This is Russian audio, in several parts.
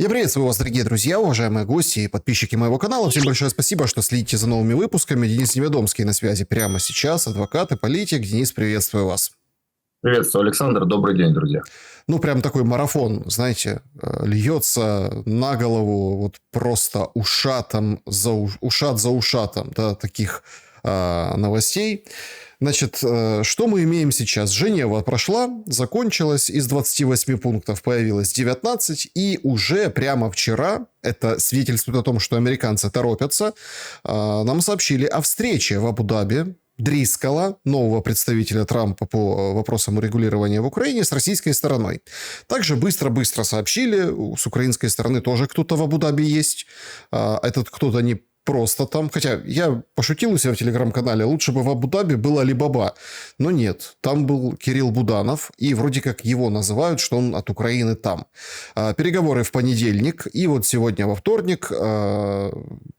Я приветствую вас, дорогие друзья, уважаемые гости и подписчики моего канала. Всем большое спасибо, что следите за новыми выпусками. Денис Неведомский на связи прямо сейчас, адвокат и политик. Денис, приветствую вас. Приветствую, Александр. Добрый день, друзья. Ну, прям такой марафон, знаете, льется на голову вот просто ушат за ушатом, да, таких новостей. Значит, что мы имеем сейчас? Женева прошла, закончилась, из 28 пунктов появилось 19, и уже прямо вчера, это свидетельствует о том, что американцы торопятся, нам сообщили о встрече в Абу-Даби Дрискала, нового представителя Трампа по вопросам урегулирования в Украине, с российской стороной. Также быстро-быстро сообщили, с украинской стороны тоже кто-то в Абу-Даби есть. Этот кто-то не просто там. Хотя я пошутил у себя в телеграм-канале, лучше бы в Абу-Даби был Али-Баба. Но нет, там был Кирилл Буданов, и вроде как его называют, что он от Украины там. Переговоры в понедельник, и вот сегодня во вторник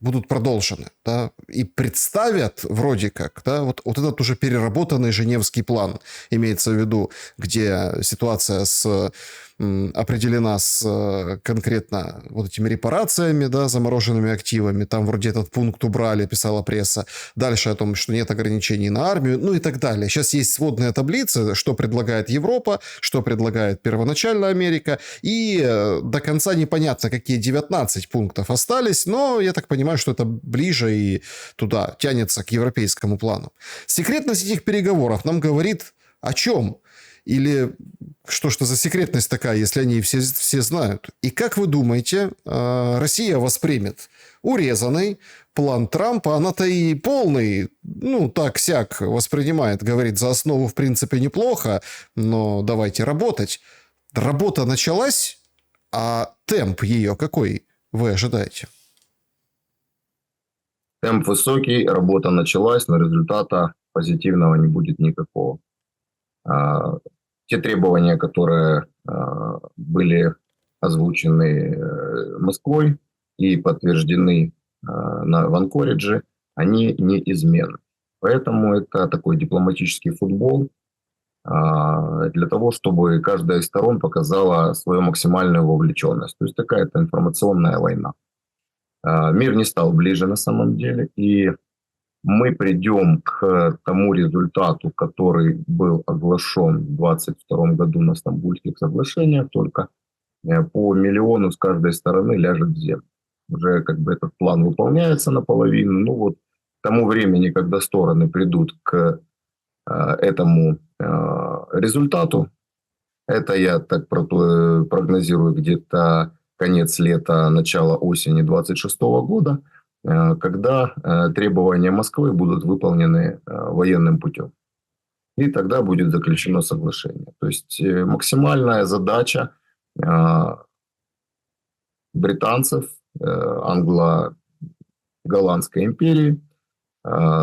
будут продолжены. Да, и представят вроде как, да, вот этот уже переработанный Женевский план, имеется в виду, где ситуация определена с конкретно вот этими репарациями, да, замороженными активами. Там вроде этот пункт убрали, писала пресса. Дальше о том, что нет ограничений на армию, ну и так далее. Сейчас есть сводная таблица, что предлагает Европа, что предлагает первоначально Америка. И до конца непонятно, какие 19 пунктов остались, но я так понимаю, что это ближе и туда тянется к европейскому плану. Секретность этих переговоров нам говорит о чем? Или что за секретность такая, если они все знают? И как вы думаете, Россия воспримет урезанный план Трампа? Она-то и полный, ну, так-сяк воспринимает. Говорит, за основу в принципе неплохо, но давайте работать. Работа началась, а темп ее какой вы ожидаете? Темп высокий, работа началась, но результата позитивного не будет никакого. Те требования, которые были озвучены Москвой и подтверждены в Анкоридже, они неизменны. Поэтому это такой дипломатический футбол для того, чтобы каждая из сторон показала свою максимальную вовлеченность. То есть такая-то информационная война. Мир не стал ближе на самом деле, и мы придем к тому результату, который был оглашен в 2022 году на Стамбульских соглашениях, только по миллиону с каждой стороны ляжет в землю. Уже как бы этот план выполняется наполовину. Ну вот к тому времени, когда стороны придут к этому результату, это я так прогнозирую где-то конец лета, начало осени 2026 года, когда требования Москвы будут выполнены военным путем. И тогда будет заключено соглашение. То есть максимальная задача британцев, англо-голландской империи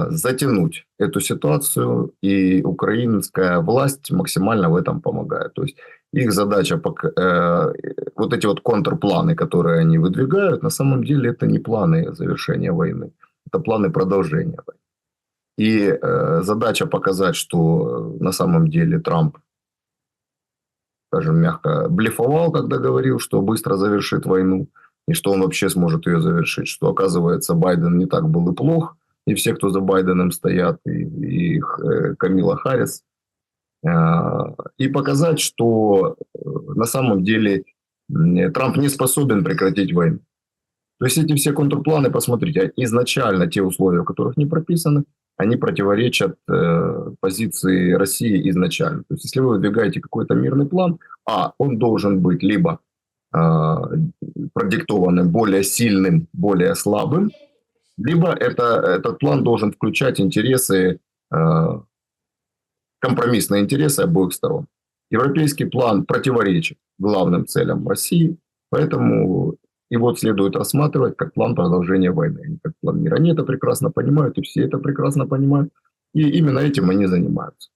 затянуть эту ситуацию, и украинская власть максимально в этом помогает. То есть их задача, вот эти вот контрпланы, которые они выдвигают, на самом деле это не планы завершения войны, это планы продолжения войны. И задача показать, что на самом деле Трамп, скажем мягко, блефовал, когда говорил, что быстро завершит войну, и что он вообще сможет ее завершить, что оказывается Байден не так был и плох, и все, кто за Байденом стоят, и Камила Харрис, и показать, что на самом деле Трамп не способен прекратить войну. То есть эти все контрпланы, посмотрите, изначально те условия, в которых не прописаны, они противоречат позиции России изначально. То есть если вы выдвигаете какой-то мирный план, он должен быть либо продиктованным более сильным, более слабым, либо этот план должен включать интересы, компромиссные интересы обоих сторон. Европейский план противоречит главным целям России, поэтому его следует рассматривать как план продолжения войны, а не как план мира. Они это прекрасно понимают, и все это прекрасно понимают, и именно этим они занимаются.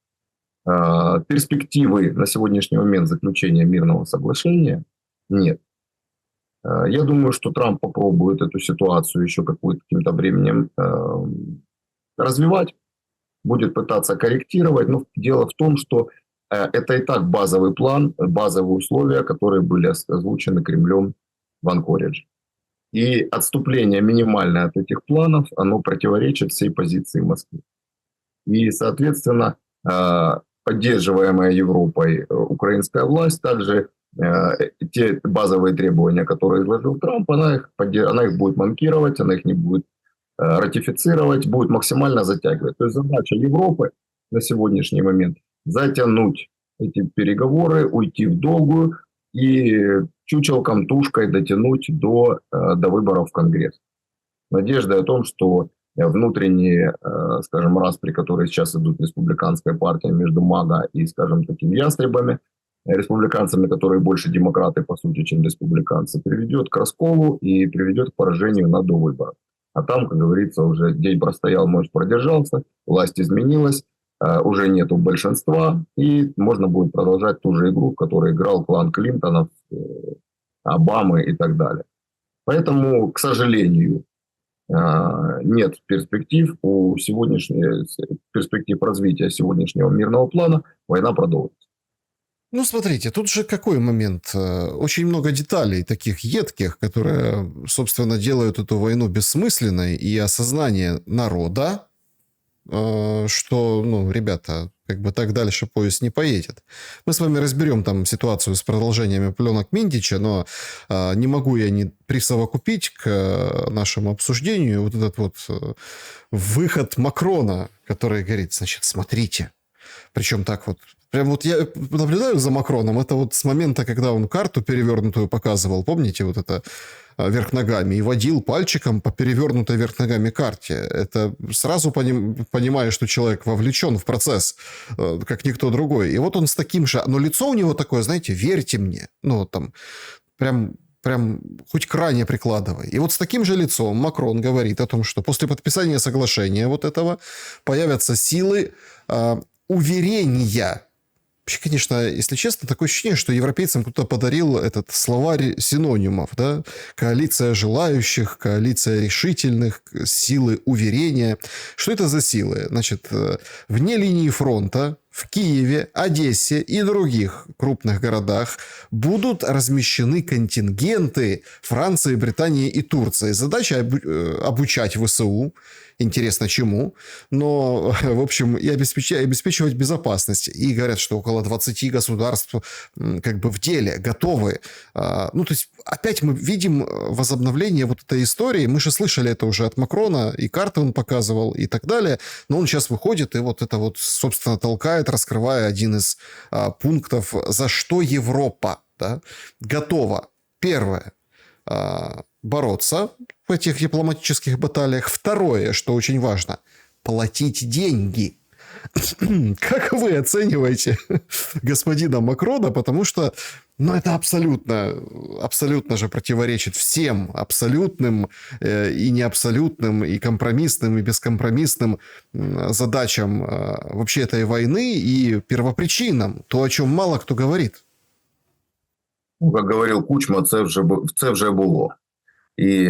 Перспективы на сегодняшний момент заключения мирного соглашения нет. Я думаю, что Трамп попробует эту ситуацию еще каким-то временем развивать, будет пытаться корректировать. Но дело в том, что это и так базовый план, базовые условия, которые были озвучены Кремлем в Анкоридже. И отступление минимальное от этих планов, оно противоречит всей позиции Москвы. И, соответственно, поддерживаемая Европой украинская власть также те базовые требования, которые изложил Трамп, она их будет манкировать, она их не будет ратифицировать, будет максимально затягивать. То есть задача Европы на сегодняшний момент затянуть эти переговоры, уйти в долгую и чучелком, тушкой дотянуть до выборов в Конгресс. Надежда о том, что внутренние, скажем, распри, которые сейчас идут в республиканской партии между МАГА и, скажем, такими ястребами, республиканцами, которые больше демократы, по сути, чем республиканцы, приведет к расколу и приведет к поражению на довыборах. А там, как говорится, уже день простоял, может, продержался, власть изменилась, уже нету большинства, и можно будет продолжать ту же игру, в которой играл клан Клинтонов, Обамы и так далее. Поэтому, к сожалению, нет перспектив перспектив развития сегодняшнего мирного плана, война продолжится. Ну, смотрите, тут же какой момент? Очень много деталей таких едких, которые, собственно, делают эту войну бессмысленной, и осознание народа, что, ну, ребята, как бы так дальше поезд не поедет. Мы с вами разберем там ситуацию с продолжениями пленок Минтича, но не могу я не присовокупить к нашему обсуждению вот этот вот выход Макрона, который говорит, значит, смотрите. Причем так вот, прям вот я наблюдаю за Макроном, это вот с момента, когда он карту перевернутую показывал, помните, вот это вверх ногами, и водил пальчиком по перевернутой вверх ногами карте. Это сразу понимаешь, что человек вовлечен в процесс, как никто другой. И вот он с таким же... Но лицо у него такое, знаете, верьте мне. Ну, там, прям хоть к ране прикладывай. И вот с таким же лицом Макрон говорит о том, что после подписания соглашения вот этого появятся силы уверения. Вообще, конечно, если честно, такое ощущение, что европейцам кто-то подарил этот словарь синонимов, да? Коалиция желающих, коалиция решительных, силы уверения. Что это за силы? Значит, вне линии фронта, в Киеве, Одессе и других крупных городах будут размещены контингенты Франции, Британии и Турции. Задача обучать ВСУ, интересно чему, но, в общем, и обеспечивать безопасность. И говорят, что около 20 государств как бы в деле, готовы. Ну, то есть, опять мы видим возобновление вот этой истории. Мы же слышали это уже от Макрона, и карты он показывал, и так далее. Но он сейчас выходит и вот это вот, собственно, толкает, раскрывая один из пунктов, за что Европа, да, готова. Первое. Бороться в этих дипломатических баталиях. Второе, что очень важно, платить деньги. Как вы оцениваете господина Макрона? Потому что, ну, это абсолютно же противоречит всем абсолютным и неабсолютным, и компромиссным, и бескомпромиссным задачам вообще этой войны и первопричинам. То, о чем мало кто говорит. Ну, как говорил Кучма, це вже було. И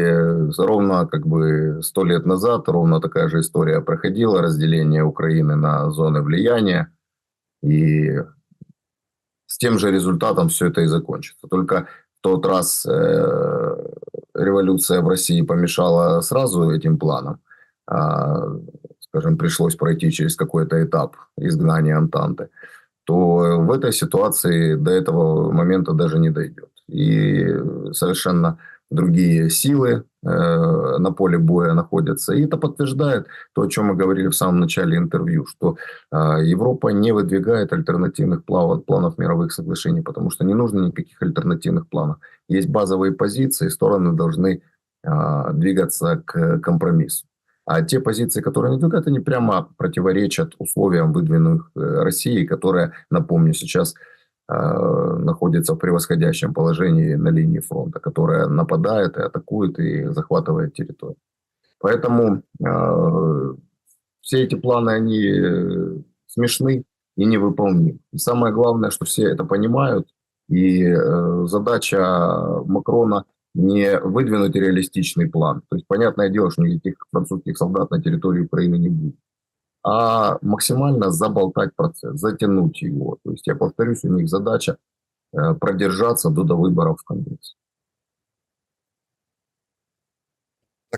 ровно как бы 100 лет назад ровно такая же история проходила, разделение Украины на зоны влияния. И с тем же результатом все это и закончится. Только в тот раз революция в России помешала сразу этим планам. Скажем, пришлось пройти через какой-то этап изгнания Антанты. То в этой ситуации до этого момента даже не дойдет. И совершенно другие силы на поле боя находятся. И это подтверждает то, о чем мы говорили в самом начале интервью, что Европа не выдвигает альтернативных планов мировых соглашений, потому что не нужно никаких альтернативных планов. Есть базовые позиции, стороны должны двигаться к компромиссу. А те позиции, которые они двигают, они прямо противоречат условиям, выдвинутых Россией, которая, напомню, сейчас находится в превосходящем положении на линии фронта, которая нападает и атакует и захватывает территорию. Поэтому все эти планы, они смешны и невыполнимы. И самое главное, что все это понимают, и задача Макрона не выдвинуть реалистичный план. То есть, понятное дело, что никаких французских солдат на территории Украины не будет. А максимально заболтать процесс, затянуть его. То есть, я повторюсь, у них задача продержаться до выборов в Конгресс.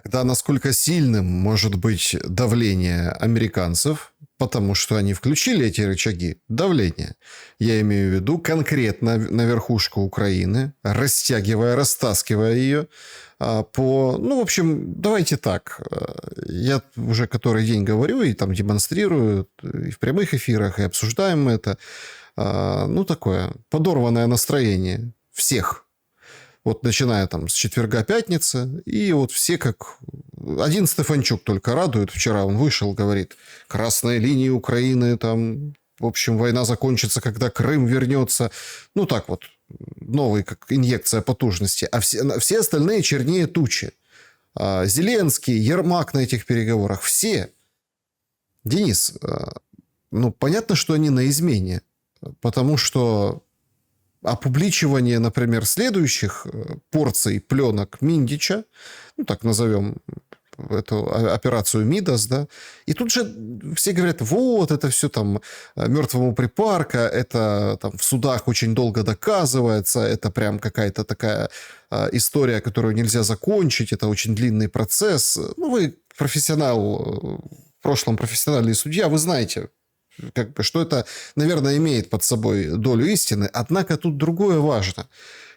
Тогда насколько сильным может быть давление американцев, потому что они включили эти рычаги давления. Я имею в виду конкретно на верхушку Украины, растягивая, растаскивая ее Ну, в общем, давайте так. Я уже который день говорю и там демонстрирую и в прямых эфирах, и обсуждаем это. Ну, такое подорванное настроение всех. Вот начиная там с четверга, пятницы, и вот все как... Один Стефанчук только радует. Вчера он вышел, говорит, красная линия Украины, там, в общем, война закончится, когда Крым вернется. Ну, так вот, новый, как инъекция потужности. А все остальные чернее тучи. Зеленский, Ермак на этих переговорах. Все. Денис, ну, понятно, что они на измене. Потому что опубличивание, например, следующих порций пленок Миндича, ну, так назовем эту операцию Мидас, да, и тут же все говорят, вот, это все там мертвому припарка, это там в судах очень долго доказывается, это прям какая-то такая история, которую нельзя закончить, это очень длинный процесс. Ну, вы профессионал, в прошлом профессиональный судья, вы знаете, как бы, что это, наверное, имеет под собой долю истины. Однако тут другое важно.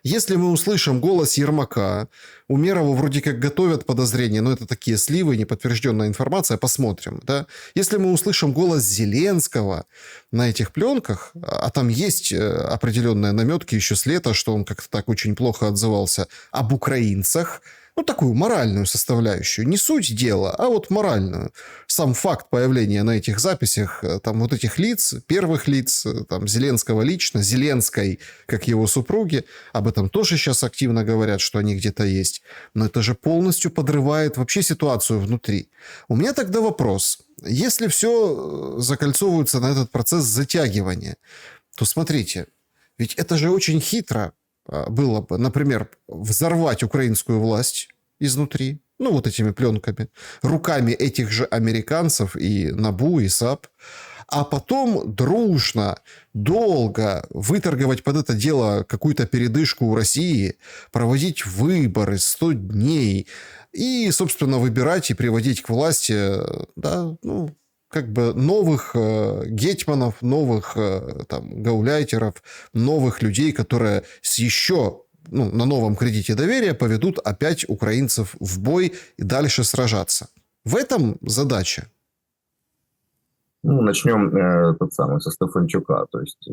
Если мы услышим голос Ермака, Умерову вроде как готовят подозрения, но это такие сливы, неподтвержденная информация, посмотрим. Да? Если мы услышим голос Зеленского на этих пленках, а там есть определенные наметки еще с лета, что он как-то так очень плохо отзывался об украинцах, ну, такую моральную составляющую. Не суть дела, а вот моральную. Сам факт появления на этих записях там вот этих лиц, первых лиц, там Зеленского лично, Зеленской, как его супруги, об этом тоже сейчас активно говорят, что они где-то есть. Но это же полностью подрывает вообще ситуацию внутри. У меня тогда вопрос. Если все закольцовывается на этот процесс затягивания, то смотрите, ведь это же очень хитро было бы, например, взорвать украинскую власть изнутри, ну, вот этими пленками, руками этих же американцев и НАБУ, и САП, а потом дружно, долго выторговать под это дело какую-то передышку у России, проводить выборы 100 дней и, собственно, выбирать и приводить к власти, да, ну, как бы новых гетьманов, новых там гауляйтеров, новых людей, которые с еще на новом кредите доверия поведут опять украинцев в бой и дальше сражаться. В этом задача. Ну, начнем со Стефанчука. То есть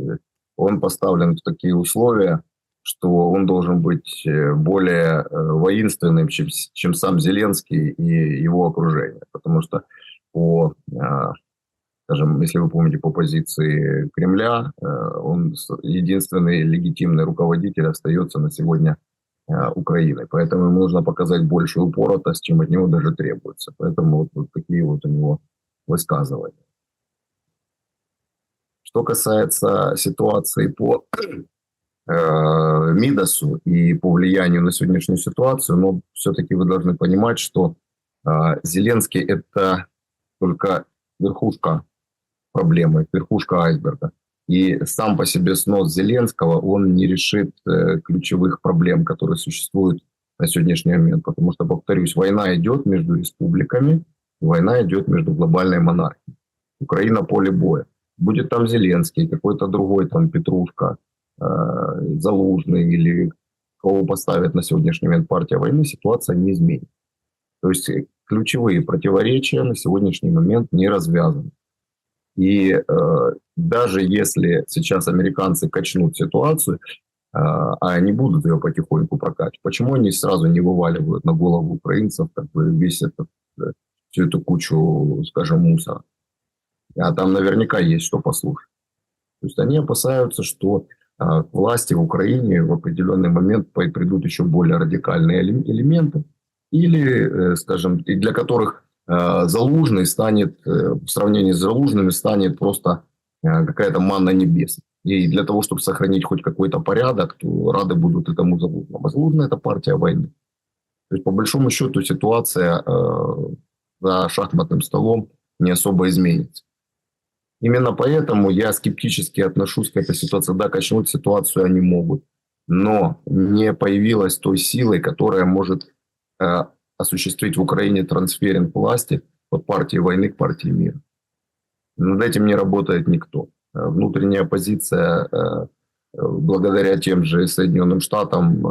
он поставлен в такие условия, что он должен быть более воинственным, чем сам Зеленский и его окружение. Потому что скажем, если вы помните, по позиции Кремля, он единственный легитимный руководитель остается на сегодня Украиной. Поэтому ему нужно показать большую упоротость, чем от него даже требуется. Поэтому вот такие вот у него высказывания. Что касается ситуации по Мидасу и по влиянию на сегодняшнюю ситуацию, но все-таки вы должны понимать, что Зеленский – это только верхушка проблемы, верхушка айсберга. И сам по себе снос Зеленского, он не решит ключевых проблем, которые существуют на сегодняшний момент. Потому что, повторюсь, война идет между республиками, война идет между глобальной монархией. Украина – поле боя. Будет там Зеленский, какой-то другой там Петрушка, Залужный или кого поставят на сегодняшний момент партия войны, ситуация не изменится. То есть ключевые противоречия на сегодняшний момент не развязаны. И даже если сейчас американцы качнут ситуацию, а они будут ее потихоньку прокачивать, почему они сразу не вываливают на голову украинцев как бы всю эту кучу, скажем, мусора? А там наверняка есть что послушать. То есть они опасаются, что к власти в Украине в определенный момент придут еще более радикальные элементы, или, скажем, для которых Залужный станет, в сравнении с Залужными, станет просто какая-то манна небесная. И для того, чтобы сохранить хоть какой-то порядок, то рады будут этому Залужному. А Залужный – это партия войны. То есть, по большому счету, ситуация за шахматным столом не особо изменится. Именно поэтому я скептически отношусь к этой ситуации. Да, качнуть ситуацию они могут, но не появилась той силой, которая может осуществить в Украине трансферинг власти от партии войны к партии мира. Над этим не работает никто. Внутренняя оппозиция, благодаря тем же Соединенным Штатам,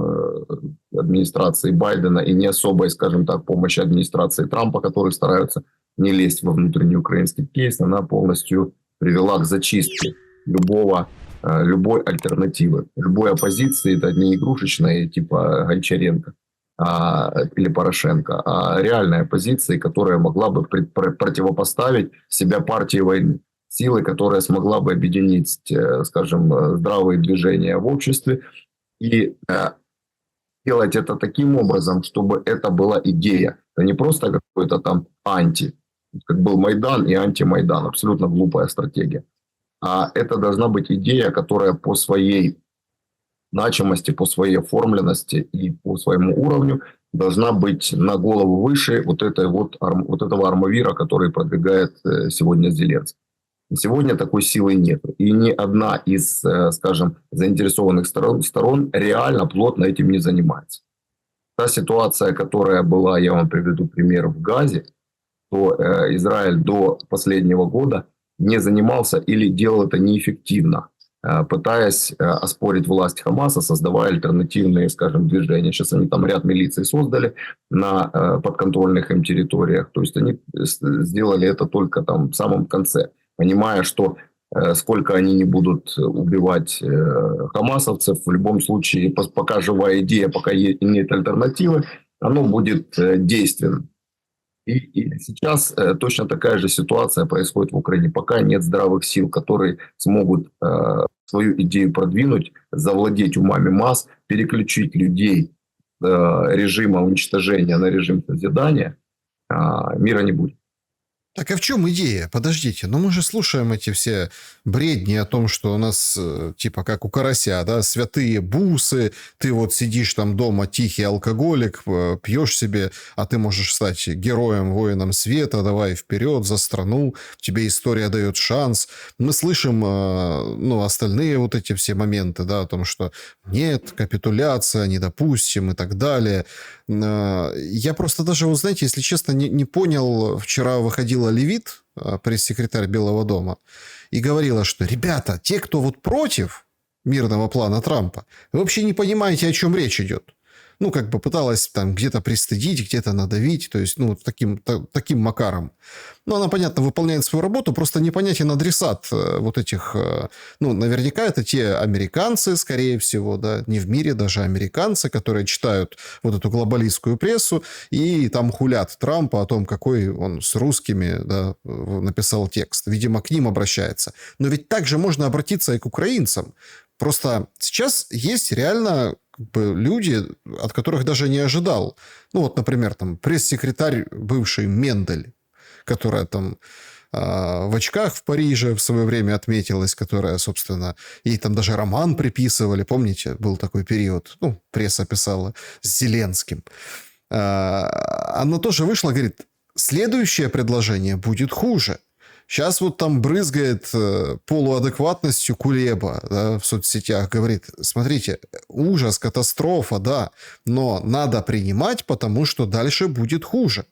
администрации Байдена и не особой, скажем так, помощи администрации Трампа, которые стараются не лезть во внутренний украинский кейс, она полностью привела к зачистке любой альтернативы, любой оппозиции. Это не игрушечная типа Гончаренко или Порошенко, а реальная оппозиция, которая могла бы противопоставить себя партии войны. Силы, которая смогла бы объединить, скажем, здравые движения в обществе и делать это таким образом, чтобы это была идея. Это не просто какой-то там как был Майдан и антимайдан. Абсолютно глупая стратегия. А это должна быть идея, которая по своей значимости, по своей оформленности и по своему уровню должна быть на голову выше вот этого армавира, который продвигает сегодня Зеленский. Сегодня такой силы нет. И ни одна из, скажем, заинтересованных сторон реально плотно этим не занимается. Та ситуация, которая была, я вам приведу пример, в Газе, то Израиль до последнего года не занимался или делал это неэффективно, пытаясь оспорить власть Хамаса, создавая альтернативные, скажем, движения. Сейчас они там ряд милиций создали на подконтрольных им территориях. То есть они сделали это только там в самом конце, понимая, что сколько они не будут убивать хамасовцев, в любом случае, пока живая идея, пока нет альтернативы, оно будет действенным. И сейчас точно такая же ситуация происходит в Украине. Пока нет здравых сил, которые смогут свою идею продвинуть, завладеть умами масс, переключить людей с режима уничтожения на режим созидания, мира не будет. Так а в чем идея? Подождите, мы же слушаем эти все бредни о том, что у нас, типа, как у карася, да, святые бусы, ты вот сидишь там дома, тихий алкоголик, пьешь себе, а ты можешь стать героем, воином света, давай вперед за страну, тебе история дает шанс. Мы слышим, остальные вот эти все моменты, да, о том, что нет, капитуляция, не допустим и так далее. Я просто даже, вы знаете, если честно, не понял, вчера выходила Левит, пресс-секретарь Белого дома, и говорила, что, ребята, те, кто вот против мирного плана Трампа, вы вообще не понимаете, о чем речь идет. Как бы пыталась там где-то пристыдить, где-то надавить, то есть, таким макаром. Но она, понятно, выполняет свою работу, просто непонятен адресат вот этих, наверняка это те американцы, скорее всего, да, не в мире даже американцы, которые читают вот эту глобалистскую прессу и там хулят Трампа о том, какой он с русскими, да, написал текст. Видимо, к ним обращается. Но ведь также можно обратиться и к украинцам. Просто сейчас есть реально люди, от которых даже не ожидал. Например, там пресс-секретарь бывший Мендель, которая там в очках в Париже в свое время отметилась, которая, собственно, ей там даже роман приписывали. Помните, был такой период, пресса писала с Зеленским. Она тоже вышла, говорит, следующее предложение будет хуже. Сейчас вот там брызгает полуадекватностью Кулеба, да, в соцсетях. Говорит, смотрите, ужас, катастрофа, да, но надо принимать, потому что дальше будет хуже.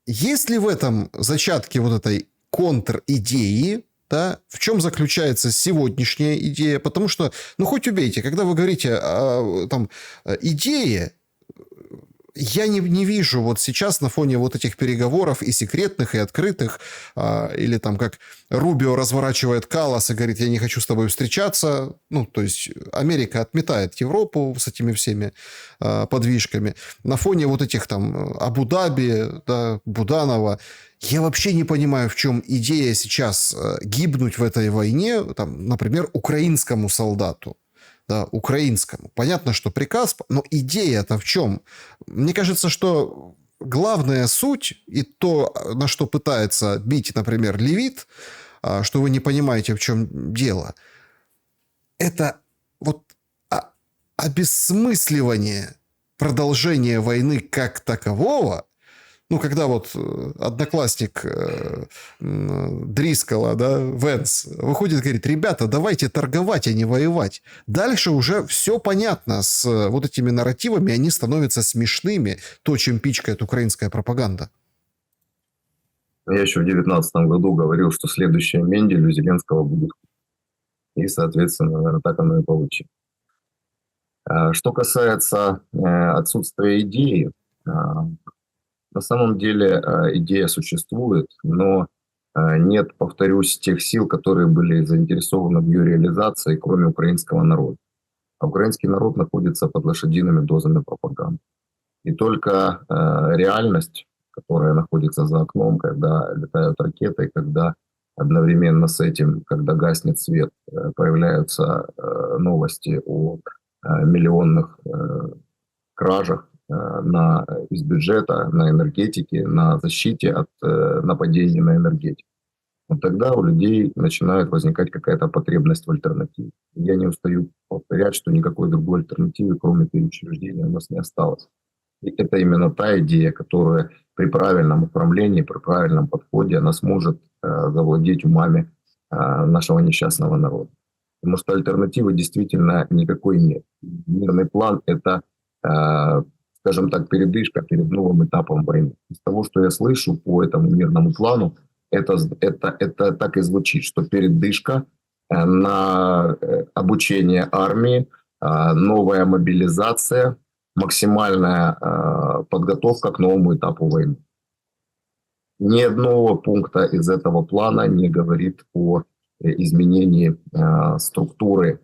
Есть ли в этом зачатке вот этой контр-идеи, да, в чем заключается сегодняшняя идея? Потому что, хоть убейте, когда вы говорите о идее, я не вижу вот сейчас на фоне вот этих переговоров и секретных, и открытых, или там как Рубио разворачивает Каллас и говорит, я не хочу с тобой встречаться. То есть Америка отметает Европу с этими всеми подвижками. На фоне вот этих там Абу-Даби, да, Буданова, я вообще не понимаю, в чем идея сейчас гибнуть в этой войне, там, например, украинскому солдату. Да, украинскому. Понятно, что приказ, но идея-то в чем? Мне кажется, что главная суть и то, на что пытается бить, например, Левит, что вы не понимаете, в чем дело, это вот обесмысливание продолжения войны как такового, Ну, когда вот одноклассник Дрискала, да, Венс, выходит и говорит: ребята, давайте торговать, а не воевать. Дальше уже все понятно с вот этими нарративами, они становятся смешными, то, чем пичкает украинская пропаганда. Я еще в 2019 году говорил, что следующее Мендель у Зеленского будет. И, соответственно, наверное, так оно и получилось. Что касается отсутствия идеи, на самом деле идея существует, но нет, повторюсь, тех сил, которые были заинтересованы в ее реализации, кроме украинского народа. А украинский народ находится под лошадиными дозами пропаганды. И только реальность, которая находится за окном, когда летают ракеты, когда одновременно с этим, когда гаснет свет, появляются новости о миллионных кражах из бюджета, на энергетике, на защите от нападений на энергетику. Вот тогда у людей начинает возникать какая-то потребность в альтернативе. Я не устаю повторять, что никакой другой альтернативы, кроме переучреждения, у нас не осталось. И это именно та идея, которая при правильном управлении, при правильном подходе, она сможет завладеть умами нашего несчастного народа. Потому что альтернативы действительно никакой нет. Мирный план – это, скажем так, передышка перед новым этапом войны. Из того, что я слышу по этому мирному плану, это так и звучит, что передышка на обучение армии, новая мобилизация, максимальная подготовка к новому этапу войны. Ни одного пункта из этого плана не говорит о изменении структуры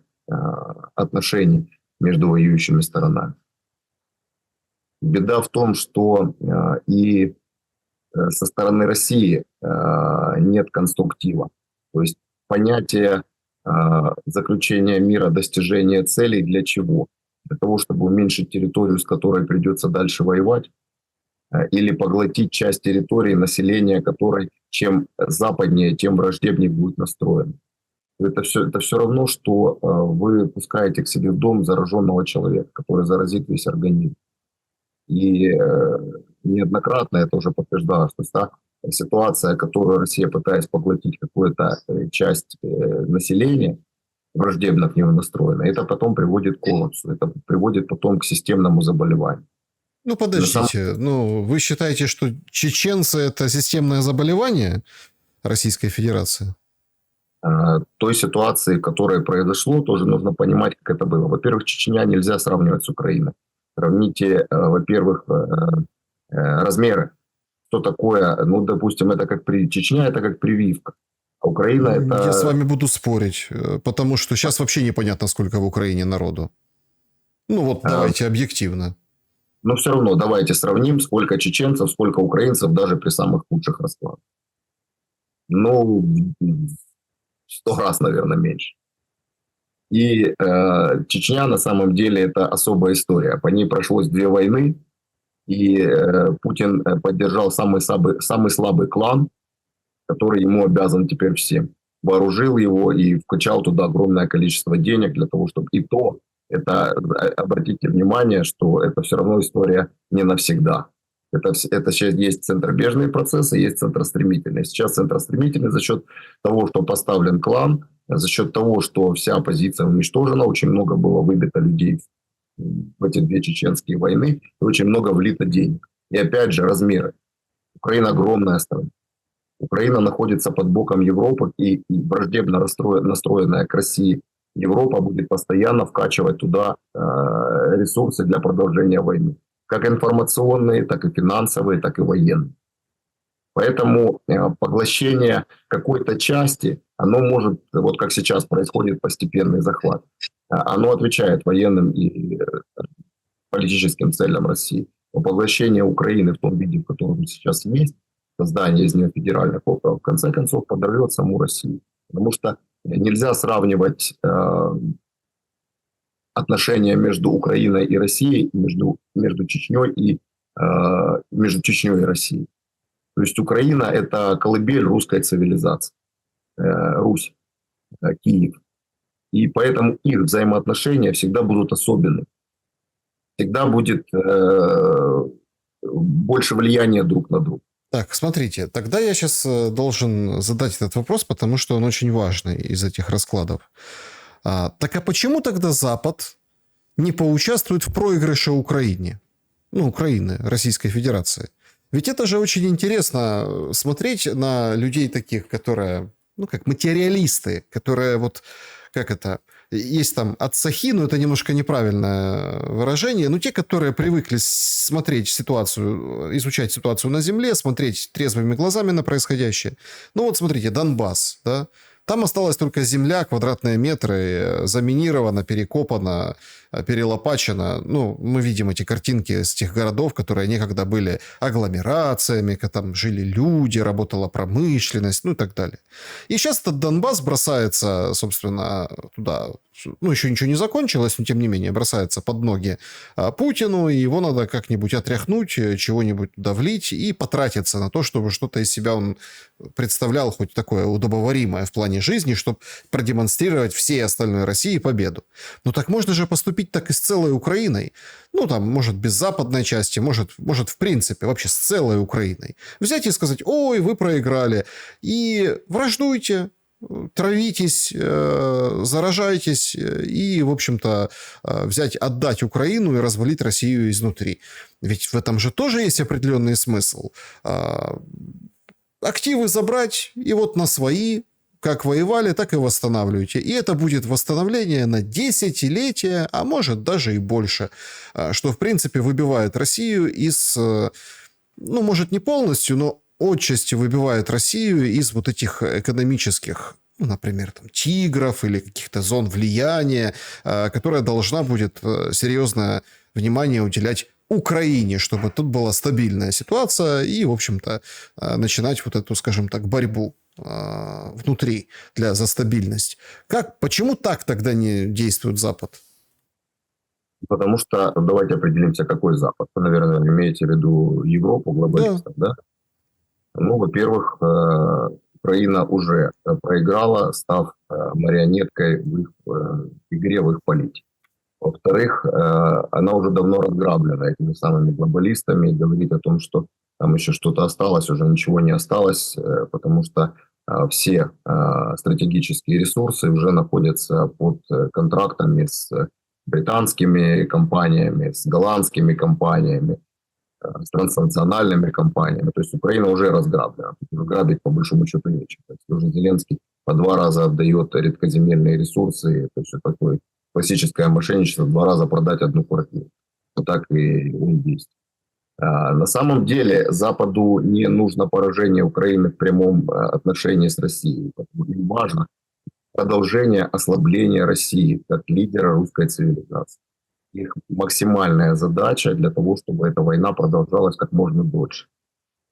отношений между воюющими сторонами. Беда в том, что и со стороны России нет конструктива. То есть понятие заключения мира, достижения целей для чего? Для того, чтобы уменьшить территорию, с которой придется дальше воевать, или поглотить часть территории населения, которой чем западнее, тем враждебнее будет настроено. Это все равно, что вы пускаете к себе в дом зараженного человека, который заразит весь организм. И неоднократно это уже подтверждалось, что та ситуация, которую Россия пытается поглотить какую-то часть населения, враждебно к нему настроена, это потом приводит к коллапсу, это приводит потом к системному заболеванию. Ну, подождите, ну, вы считаете, что чеченцы – это системное заболевание Российской Федерации? Той ситуации, которая произошло, тоже нужно понимать, как это было. Во-первых, Чечня нельзя сравнивать с Украиной. Сравните, во-первых, размеры. Что такое, ну, допустим, это как Чечня, это как прививка. А Украина это... Я с вами буду спорить, потому что сейчас вообще непонятно, сколько в Украине народу. Ну, вот давайте объективно. Но все равно давайте сравним, сколько чеченцев, сколько украинцев даже при самых худших раскладах. Ну, 100 раз, наверное, меньше. И Чечня на самом деле это особая история. По ней прошлось 2 войны, и Путин поддержал самый слабый клан, который ему обязан теперь всем. Вооружил его и вкачал туда огромное количество денег для того, чтобы и то, это, обратите внимание, что это все равно история не навсегда. Это сейчас есть центробежные процессы, есть центростремительные. Сейчас центростремительный за счет того, что поставлен клан, за счет того, что вся оппозиция уничтожена, очень много было выбито людей в эти 2 чеченские войны, и очень много влито денег. И опять же размеры. Украина огромная страна. Украина находится под боком Европы, и враждебно настроенная к России Европа будет постоянно вкачивать туда ресурсы для продолжения войны. Как информационные, так и финансовые, так и военные. Поэтому поглощение какой-то части, оно может, вот как сейчас происходит постепенный захват, оно отвечает военным и политическим целям России. Но поглощение Украины в том виде, в котором сейчас есть, создание из нее федеральных округов, в конце концов подорвет саму Россию. Потому что нельзя сравнивать отношения между Украиной и Россией, между Чечней и Россией. То есть Украина – это колыбель русской цивилизации, Русь, Киев. И поэтому их взаимоотношения всегда будут особенными. Всегда будет больше влияния друг на друга. Так, смотрите, тогда я сейчас должен задать этот вопрос, потому что он очень важный из этих раскладов. Так а почему тогда Запад не поучаствует в проигрыше Украине? Ну, Украины, Российской Федерации. Ведь это же очень интересно смотреть на людей таких, которые, ну, как материалисты, которые вот, как это, есть там отцахи, но это немножко неправильное выражение, но те, которые привыкли смотреть ситуацию, изучать ситуацию на земле, смотреть трезвыми глазами на происходящее. Ну вот смотрите, Донбасс, да, там осталась только земля, квадратные метры, заминирована, перекопана, перелопачена. Ну, мы видим эти картинки с тех городов, которые некогда были агломерациями, там жили люди, работала промышленность, ну и так далее. И сейчас этот Донбасс бросается, собственно, туда. Ну, еще ничего не закончилось, но тем не менее бросается под ноги Путину, и его надо как-нибудь отряхнуть, чего-нибудь туда влить и потратиться на то, чтобы что-то из себя он представлял хоть такое удобоваримое в плане жизни, чтобы продемонстрировать всей остальной России победу. Ну, так можно же поступить так и с целой Украиной. Ну, там, может, без западной части, может в принципе, вообще с целой Украиной. Взять и сказать: ой, вы проиграли, и враждуйте, травитесь, заражайтесь и, в общем-то, взять, отдать Украину и развалить Россию изнутри. Ведь в этом же тоже есть определенный смысл. Активы забрать и вот на свои, как воевали, так и восстанавливаете. И это будет восстановление на десятилетия, а может даже и больше. Что, в принципе, выбивает Россию из, ну, может, не полностью, но отчасти выбивает Россию из вот этих экономических, ну, например, там, тигров или каких-то зон влияния, которая должна будет серьезное внимание уделять Украине, чтобы тут была стабильная ситуация и, в общем-то, начинать вот эту, скажем так, борьбу внутри за стабильность. Почему так тогда не действует Запад? Потому что, давайте определимся, какой Запад. Вы, наверное, имеете в виду Европу, глобалистов, да? Ну, во-первых, Украина уже проиграла, став марионеткой в их игре, в их политике. Во-вторых, она уже давно разграблена этими самыми глобалистами. Говорить о том, что там еще что-то осталось, уже ничего не осталось, потому что все стратегические ресурсы уже находятся под контрактами с британскими компаниями, с голландскими компаниями, с транснациональными компаниями. То есть Украина уже разграблена. Грабить по большому счету нечего. То есть уже Зеленский по 2 раза отдает редкоземельные ресурсы. То есть это такое классическое мошенничество, 2 раза продать одну квартиру. Вот так и он действует. На самом деле Западу не нужно поражение Украины в прямом отношении с Россией. Им важно продолжение ослабления России как лидера русской цивилизации. Их максимальная задача для того, чтобы эта война продолжалась как можно дольше.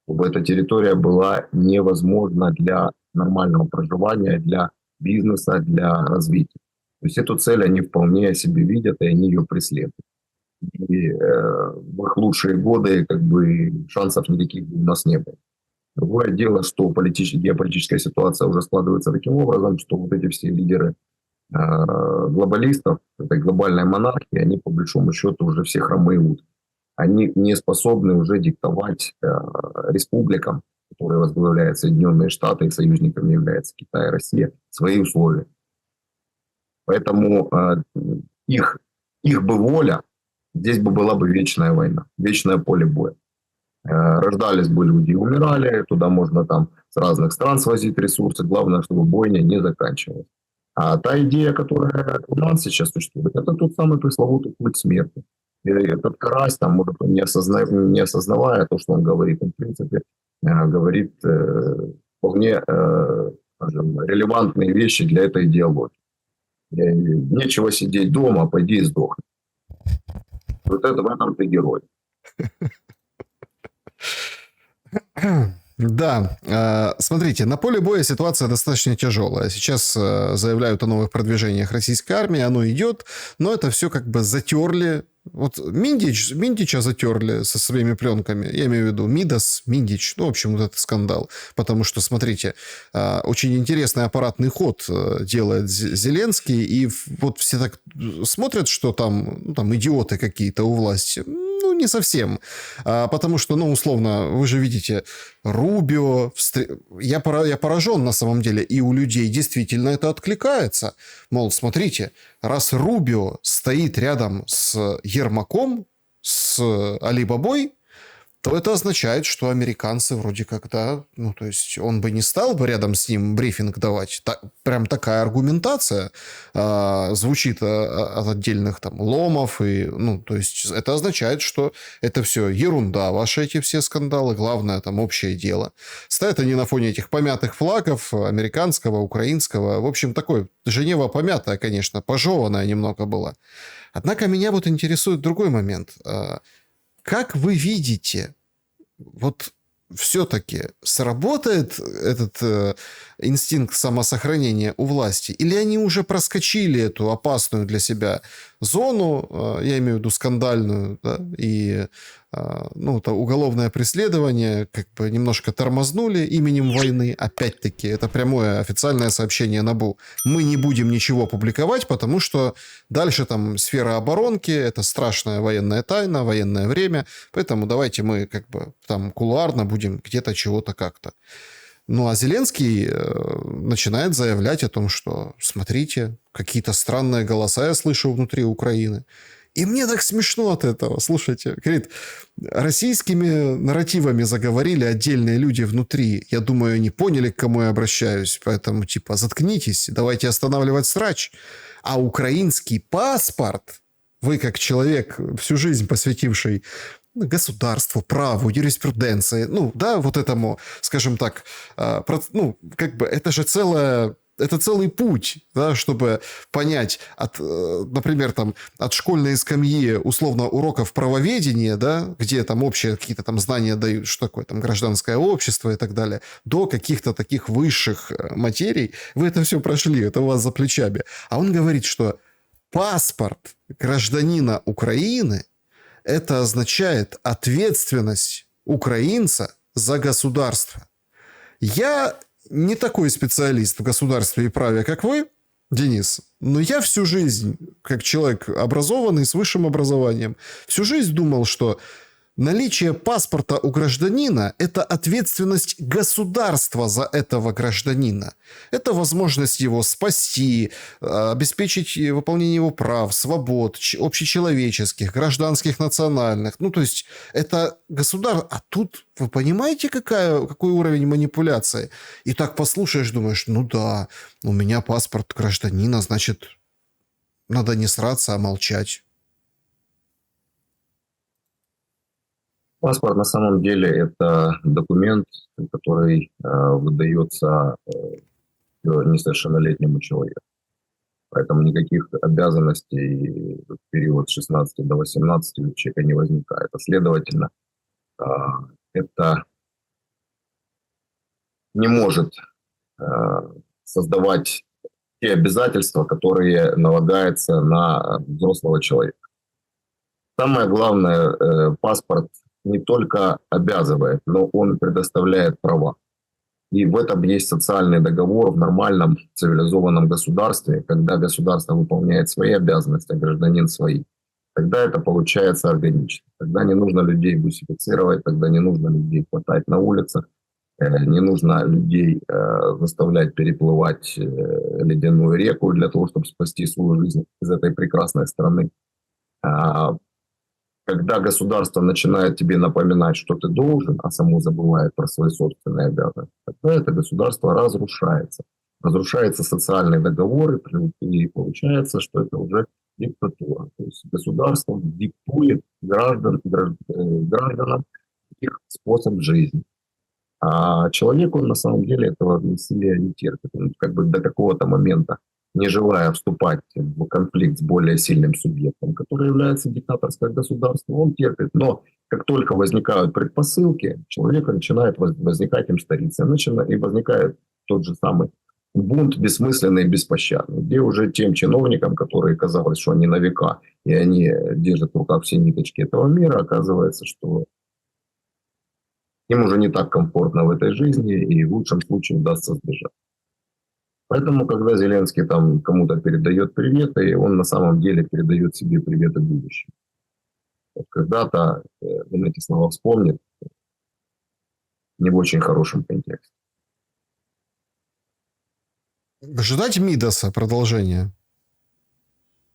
Чтобы эта территория была невозможна для нормального проживания, для бизнеса, для развития. То есть эту цель они вполне себе видят, и они ее преследуют. И в их лучшие годы как бы шансов никаких у нас не было. Другое дело, что геополитическая ситуация уже складывается таким образом, что вот эти все лидеры глобалистов, этой глобальной монархии, они по большому счету уже все хромые утки. Они не способны уже диктовать республикам, которые возглавляют Соединенные Штаты, и союзниками являются Китай и Россия, свои условия. Поэтому их бы воля, здесь бы была бы вечная война, вечное поле боя. Рождались бы люди и умирали, туда можно там с разных стран свозить ресурсы, главное, чтобы бойня не заканчивалась. А та идея, которая у нас сейчас существует, это тот самый пресловутый путь смерти. И этот карась, там, может, не осознавая то, что он говорит, он, в принципе, говорит вполне скажем, релевантные вещи для этой идеологии. Нечего сидеть дома, пойди и сдохни. Вот это в этом ты герой. Да, смотрите, на поле боя ситуация достаточно тяжелая. Сейчас заявляют о новых продвижениях российской армии, оно идет, но это все как бы затерли. Вот Миндича затерли со своими пленками, я имею в виду Миндич, ну, в общем, вот этот скандал. Потому что, смотрите, очень интересный аппаратный ход делает Зеленский, и вот все так смотрят, что там, ну, там идиоты какие-то у власти. Ну, не совсем. Потому что, ну, условно, вы же видите, Рубио... Я поражен на самом деле, и у людей действительно это откликается. Мол, смотрите, раз Рубио стоит рядом с Ермаком, с Али Бабой, то это означает, что американцы вроде как, да, ну, то есть он бы не стал бы рядом с ним брифинг давать. Прям такая аргументация звучит от отдельных там ломов. И, ну, то есть это означает, что это все ерунда, ваши эти все скандалы, главное там общее дело. Стоят они на фоне этих помятых флагов, американского, украинского. В общем, такой Женева помятая, конечно, пожеванная немного была. Однако меня вот интересует другой момент. Как вы видите, вот все-таки сработает этот инстинкт самосохранения у власти? Или они уже проскочили эту опасную для себя зону, я имею в виду скандальную, да, и ну, это уголовное преследование как бы немножко тормознули именем войны. Опять-таки, это прямое официальное сообщение НАБУ. Мы не будем ничего публиковать, потому что дальше там сфера оборонки, это страшная военная тайна, военное время, поэтому давайте мы как бы там кулуарно будем где-то чего-то как-то. Ну, а Зеленский начинает заявлять о том, что, смотрите, какие-то странные голоса я слышу внутри Украины. И мне так смешно от этого. Слушайте, говорит, российскими нарративами заговорили отдельные люди внутри. Я думаю, они поняли, к кому я обращаюсь. Поэтому, типа, заткнитесь, давайте останавливать срач. А украинский паспорт, вы как человек, всю жизнь посвятивший государству, праву, юриспруденции, ну, да, вот этому, скажем так, ну, как бы это же это целый путь, да, чтобы понять, например, там, от школьной скамьи, условно, уроков правоведения, да, где там общие какие-то там знания дают, что такое там гражданское общество и так далее, до каких-то таких высших материй. Вы это все прошли, это у вас за плечами. А он говорит, что паспорт гражданина Украины это означает ответственность украинца за государство. Я не такой специалист в государстве и праве, как вы, Денис, но я всю жизнь, как человек образованный, с высшим образованием, всю жизнь думал, что наличие паспорта у гражданина – это ответственность государства за этого гражданина. Это возможность его спасти, обеспечить выполнение его прав, свобод, общечеловеческих, гражданских, национальных. Ну, то есть, это государство. А тут, вы понимаете, какой уровень манипуляции? И так послушаешь, думаешь, ну да, у меня паспорт гражданина, значит, надо не сраться, а молчать. Паспорт на самом деле это документ, который выдается несовершеннолетнему человеку. Поэтому никаких обязанностей в период с 16 до 18 у человека не возникает. А следовательно, это не может создавать те обязательства, которые налагаются на взрослого человека. Самое главное, паспорт не только обязывает, но он предоставляет права. И в этом есть социальный договор в нормальном цивилизованном государстве, когда государство выполняет свои обязанности, а гражданин свои. Тогда это получается органично. Тогда не нужно людей бусифицировать, тогда не нужно людей хватать на улицах, не нужно людей заставлять переплывать ледяную реку для того, чтобы спасти свою жизнь из этой прекрасной страны. Когда государство начинает тебе напоминать, что ты должен, а само забывает про свои собственные обязанности, тогда это государство разрушается. Разрушается социальный договор, и получается, что это уже диктатура. То есть государство диктует гражданам их способ жизни. А человек, он на самом деле этого насилия не терпит. Он как бы до какого-то момента, не желая вступать в конфликт с более сильным субъектом, который является диктаторское государство, он терпит. Но как только возникают предпосылки, человека начинает возникать имстариться. И возникает тот же самый бунт бессмысленный и беспощадный, где уже тем чиновникам, которые казалось, что они на века, и они держат в руках все ниточки этого мира, оказывается, что им уже не так комфортно в этой жизни, и в лучшем случае удастся сбежать. Поэтому, когда Зеленский там кому-то передает приветы, он на самом деле передает себе приветы будущего. Вот когда-то он эти слова вспомнит не в очень хорошем контексте. Ждать Мидаса продолжения?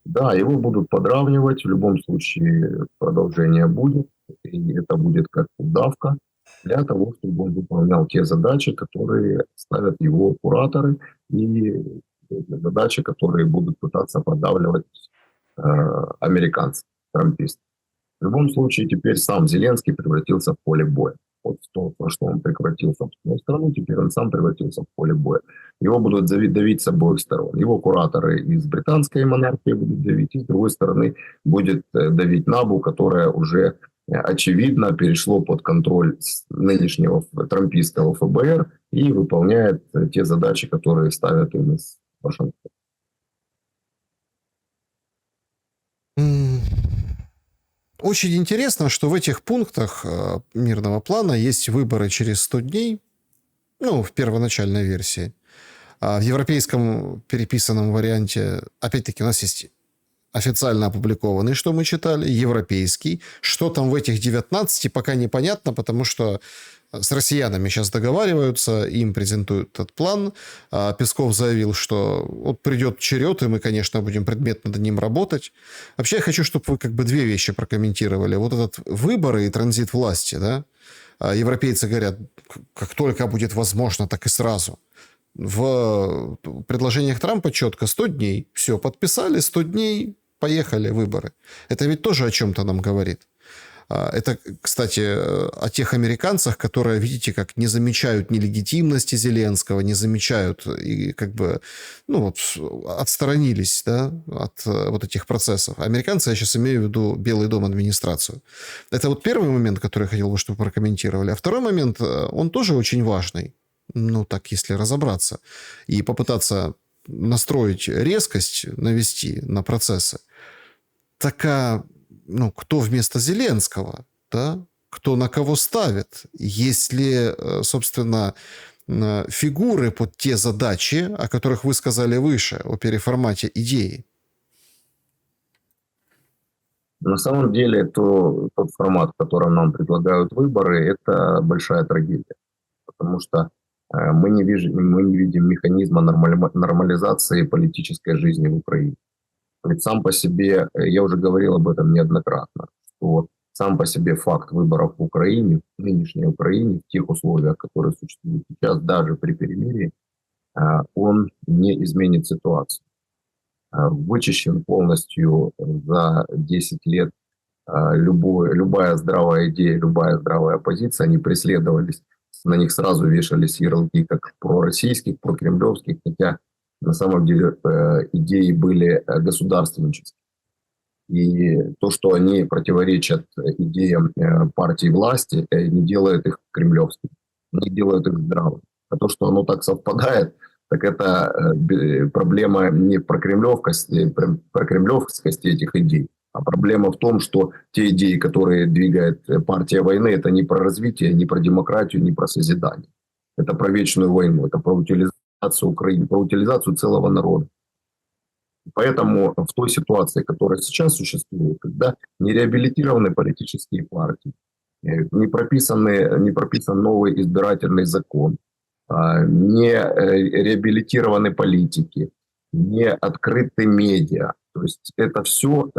Да, его будут подравнивать, в любом случае продолжение будет, и это будет как удавка для того, чтобы он выполнял те задачи, которые ставят его кураторы, и задачи, которые будут пытаться подавливать американцы, трамписты. В любом случае, теперь сам Зеленский превратился в поле боя. Вот то, во что он превратил собственную страну, теперь он сам превратился в поле боя. Его будут давить с обоих сторон. Его кураторы из британской монархии будут давить, и с другой стороны будет давить НАБУ, которая уже очевидно перешло под контроль нынешнего трампийского ФБР и выполняет те задачи, которые ставят им из Вашингтона. Очень интересно, что в этих пунктах мирного плана есть выборы через 100 дней, ну, в первоначальной версии. А в европейском переписанном варианте, опять-таки, у нас есть официально опубликованный, что мы читали, европейский. Что там в этих 19, пока непонятно, потому что с россиянами сейчас договариваются, им презентуют этот план. Песков заявил, что вот придет черед, и мы, конечно, будем предметно над ним работать. Вообще, я хочу, чтобы вы как бы две вещи прокомментировали. Вот этот выборы и транзит власти, да? Европейцы говорят, как только будет возможно, так и сразу. В предложениях Трампа четко 100 дней. Все, подписали, 100 дней, поехали, выборы. Это ведь тоже о чем-то нам говорит. Это, кстати, о тех американцах, которые, видите, как не замечают нелегитимности Зеленского, не замечают и как бы, ну вот, отсторонились, да, от вот этих процессов. Американцы, я сейчас имею в виду Белый дом, администрацию. Это вот первый момент, который я хотел бы, чтобы вы прокомментировали. А второй момент, он тоже очень важный. Ну, так, если разобраться. И попытаться настроить резкость, навести на процессы. Так, ну, кто вместо Зеленского, да? Кто на кого ставит? Есть ли, собственно, фигуры под те задачи, о которых вы сказали выше, о переформате идеи? На самом деле, тот формат, в котором нам предлагают выборы, это большая трагедия. Потому что мы не видим механизма нормализации политической жизни в Украине. Ведь сам по себе, я уже говорил об этом неоднократно, что сам по себе факт выборов в Украине, в нынешней Украине, в тех условиях, которые существуют сейчас, даже при перемирии, он не изменит ситуацию. Вычищен полностью за 10 лет любая здравая идея, любая здравая позиция, они преследовались, на них сразу вешались ярлыки как пророссийских, прокремлевских, хотя на самом деле идеи были государственнические. И то, что они противоречат идеям партии власти, не делает их кремлевскими, не делают их здравыми. А то, что оно так совпадает, так это проблема не про кремлевскости этих идей, а проблема в том, что те идеи, которые двигает партия войны, это не про развитие, не про демократию, не про созидание. Это про вечную войну, это про утилизацию Украины, про утилизацию целого народа. Поэтому в той ситуации, которая сейчас существует, когда не реабилитированы политические партии, не прописан новый избирательный закон, не реабилитированы политики, не открыты медиа. То есть это все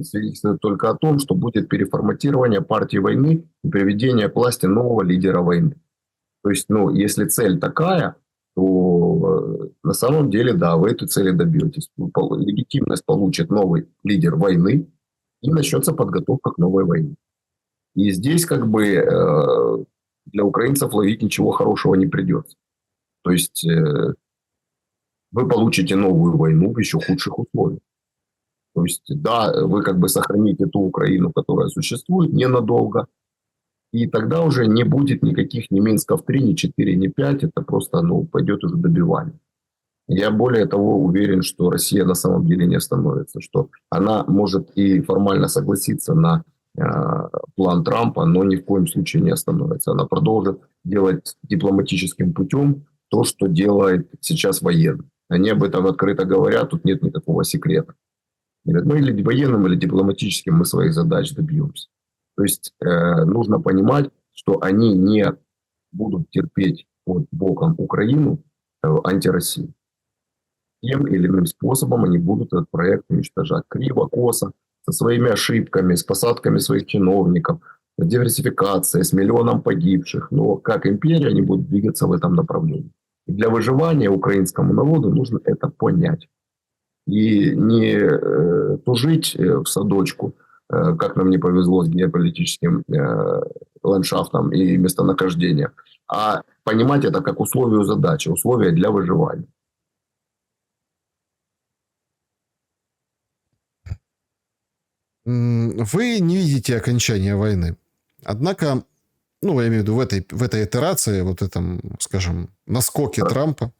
свидетельствует только о том, что будет переформатирование партии войны и приведение к власти нового лидера войны. То есть, ну, если цель такая, то на самом деле, да, вы этой цели добьетесь. Легитимность получит новый лидер войны, и начнется подготовка к новой войне. И здесь как бы для украинцев ловить ничего хорошего не придется. То есть вы получите новую войну в еще худших условиях. То есть, да, вы как бы сохраните ту Украину, которая существует ненадолго, и тогда уже не будет никаких ни Минсков-3, ни 4, ни 5, это просто, ну, пойдет уже добивание. Я более того уверен, что Россия на самом деле не остановится, что она может и формально согласиться на план Трампа, но ни в коем случае не остановится. Она продолжит делать дипломатическим путем то, что делает сейчас военные. Они об этом открыто говорят, тут нет никакого секрета. Говорят, ну или военным, или дипломатическим мы своих задач добьемся. То есть нужно понимать, что они не будут терпеть под боком Украину антироссию. Тем или иным способом они будут этот проект уничтожать. Криво, косо, со своими ошибками, с посадками своих чиновников, с диверсификацией, с миллионом погибших. Но как империя они будут двигаться в этом направлении. И для выживания украинскому народу нужно это понять. И не тужить в садочку, как нам не повезло с геополитическим ландшафтом и местонахождением, а понимать это как условие задачи, условия для выживания. Вы не видите окончания войны. Однако, ну, я имею в виду в этой итерации, вот этом, скажем, наскоке Трампа.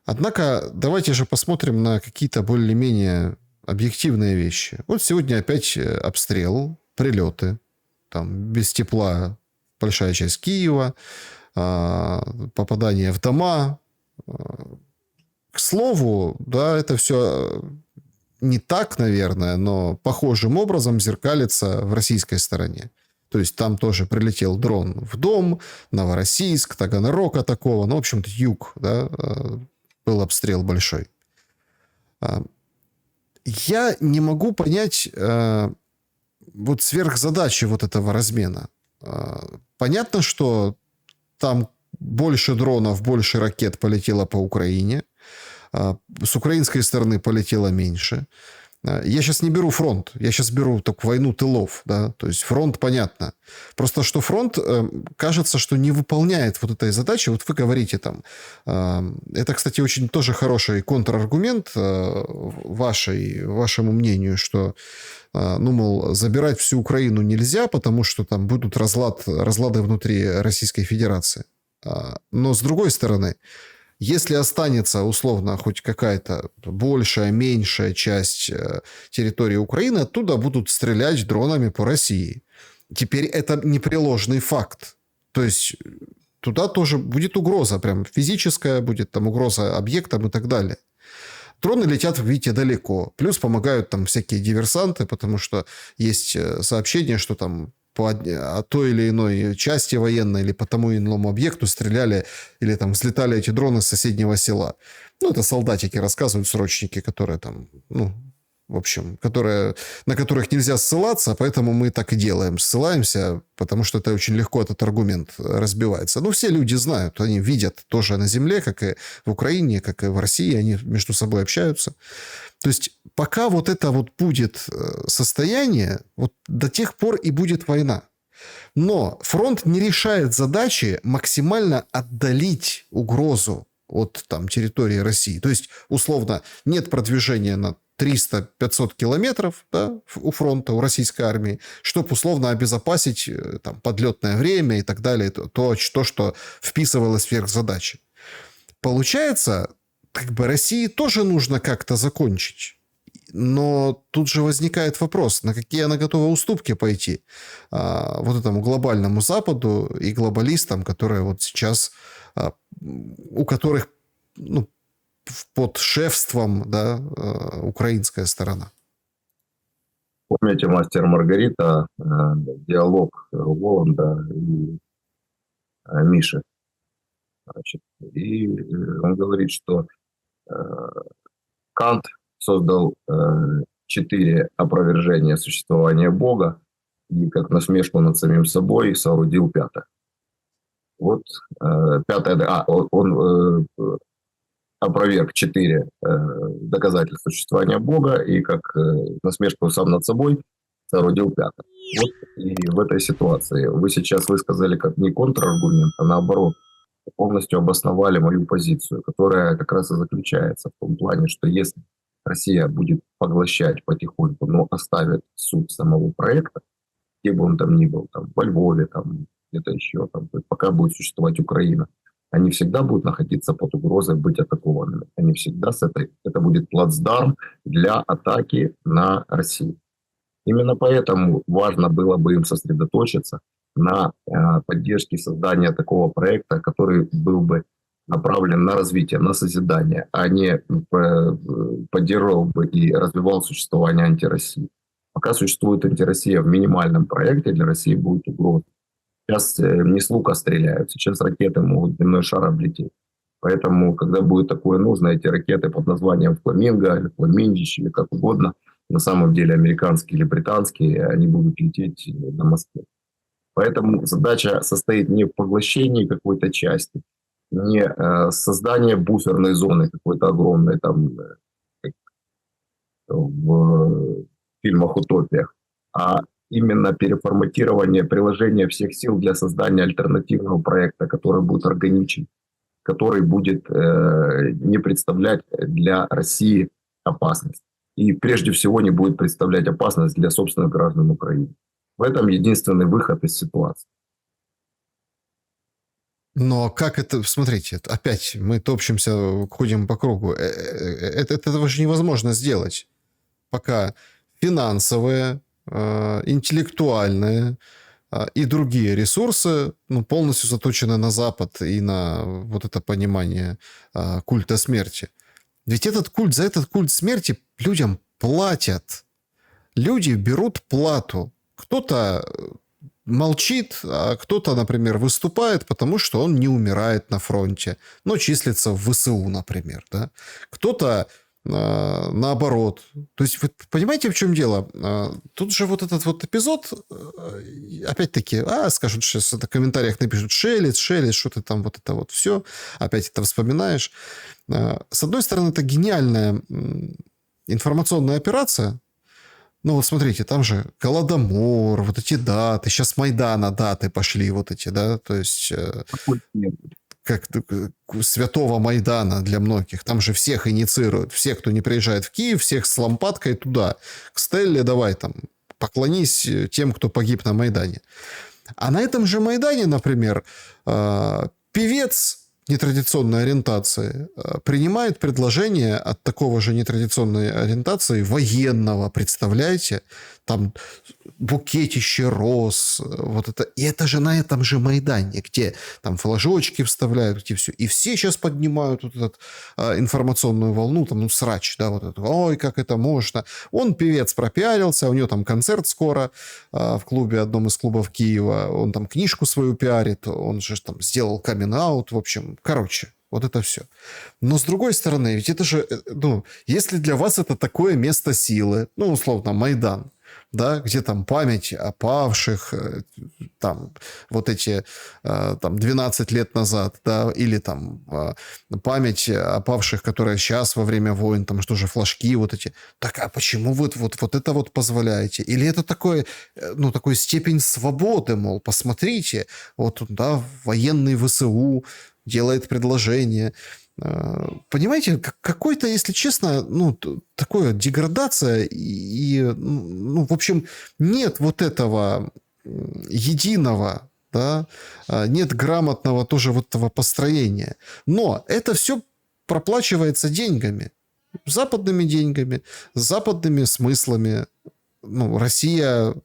Однако, давайте же посмотрим на какие-то более-менее объективные вещи. Вот сегодня опять обстрел, прилеты, там без тепла большая часть Киева, попадание в дома. К слову, да, это все не так, наверное, но похожим образом зеркалится в российской стороне. То есть там тоже прилетел дрон в дом, Новороссийск, Таганрог атакован. Ну, в общем-то, юг, да, был обстрел большой. Я не могу понять вот сверхзадачи вот этого размена. Понятно, что там больше дронов, больше ракет полетело по Украине. С украинской стороны полетело меньше. Я сейчас не беру фронт, я сейчас беру только войну тылов, да, то есть фронт понятно. Просто что фронт, кажется, что не выполняет вот этой задачи. Вот вы говорите там, это, кстати, очень тоже хороший контраргумент вашему мнению, что, ну, мол, забирать всю Украину нельзя, потому что там будут разлады внутри Российской Федерации. Но с другой стороны, если останется, условно, хоть какая-то большая, меньшая часть территории Украины, оттуда будут стрелять дронами по России. Теперь это непреложный факт. То есть туда тоже будет угроза, прям физическая будет там угроза объектам и так далее. Дроны летят, видите, далеко. Плюс помогают там всякие диверсанты, потому что есть сообщения, что там по той или иной части военной или по тому или иному объекту стреляли или там взлетали эти дроны с соседнего села. Ну, это солдатики рассказывают, срочники, которые там, ну, в общем, на которых нельзя ссылаться, поэтому мы так и делаем. Ссылаемся, потому что это очень легко, этот аргумент разбивается. Ну, все люди знают, они видят тоже на земле, как и в Украине, как и в России, они между собой общаются. То есть пока вот это вот будет состояние, вот до тех пор и будет война. Но фронт не решает задачи максимально отдалить угрозу от там, территории России. То есть, условно, нет продвижения на 300-500 километров, да, у фронта, у российской армии, чтобы условно обезопасить там, подлетное время и так далее, то, что вписывалось в сверхзадачи. Получается, как бы России тоже нужно как-то закончить. Но тут же возникает вопрос, на какие она готова уступки пойти вот этому глобальному Западу и глобалистам, которые вот сейчас, у которых, ну, под шефством, да, украинская сторона. Помните «Мастер и Маргарита», диалог Воланда и Миши? Значит, и он говорит, что Кант создал 4 опровержения существования Бога и как насмешку над самим собой соорудил 5-е. Вот 5-е, он опроверг 4 доказательства существования Бога и как насмешку сам над собой соорудил 5-е. Вот и в этой ситуации вы сейчас высказали как не контраргумент, а наоборот, полностью обосновали мою позицию, которая как раз и заключается в том плане, что если Россия будет поглощать потихоньку, но оставит суть самого проекта, где бы он там ни был, там, во Львове, там, где-то еще, там, пока будет существовать Украина, они всегда будут находиться под угрозой быть атакованными. Они всегда это будет плацдарм для атаки на Россию. Именно поэтому важно было бы им сосредоточиться на поддержке создания такого проекта, который был бы направлен на развитие, на созидание, а не поддерживал бы и развивал существование антироссии. Пока существует антироссия в минимальном проекте, для России будет угроза. Сейчас не с лука стреляют, сейчас ракеты могут земной шар облететь. Поэтому, когда будет такое нужно, эти ракеты под названием «Фламинго» или «Фламиндич» или как угодно, на самом деле американские или британские, они будут лететь на Москву. Поэтому задача состоит не в поглощении какой-то части, не создании буферной зоны какой-то огромной, там, как в фильмах «Утопиях», а именно переформатирование, приложение всех сил для создания альтернативного проекта, который будет органичен, который будет не представлять для России опасность. И прежде всего не будет представлять опасность для собственных граждан Украины. В этом единственный выход из ситуации. Но как это... Смотрите, опять мы топчемся, ходим по кругу. Этого же невозможно сделать, пока финансовые, интеллектуальные и другие ресурсы полностью заточены на Запад и на вот это понимание культа смерти. Ведь за этот культ смерти людям платят. Люди берут плату. Кто-то молчит, а кто-то, например, выступает, потому что он не умирает на фронте, но числится в ВСУ, например. Да? Кто-то наоборот. То есть, вы понимаете, в чем дело? Тут же вот этот вот эпизод, опять-таки, скажут, сейчас это в комментариях напишут, шелест, что ты там, вот это вот все, опять это вспоминаешь. С одной стороны, это гениальная информационная операция. Ну вот смотрите, там же Голодомор, вот эти даты, сейчас Майдана даты пошли вот эти, да, то есть как святого Майдана для многих. Там же всех инициируют, все, кто не приезжает в Киев, всех с лампадкой туда, к Стелле давай там, поклонись тем, кто погиб на Майдане. А на этом же Майдане, например, певец нетрадиционной ориентации принимает предложение от такого же нетрадиционной ориентации военного, представляете? Там букетище роз, вот это. И это же на этом же Майдане, где там флажочки вставляют, где все. И все сейчас поднимают вот эту информационную волну, там, срач, да, вот это. Ой, как это можно. Он, певец, пропиарился, у него там концерт скоро в клубе, одном из клубов Киева. Он там книжку свою пиарит, он же там сделал камин-аут, в общем, короче. Вот это все. Но с другой стороны, ведь это же, если для вас это такое место силы, условно, Майдан, да, где там память о павших, там, вот эти, там, 12 лет назад, да, или там память о павших, которая сейчас во время войн, там, что же, флажки вот эти. Так, а почему вы вот это вот позволяете? Или это такой степень свободы, мол, посмотрите, вот, да, военный ВСУ делает предложение. Понимаете, какой-то, если честно, такое деградация и в общем, нет вот этого единого, да, нет грамотного тоже вот этого построения. Но это все проплачивается деньгами, западными деньгами, западными смыслами. Россия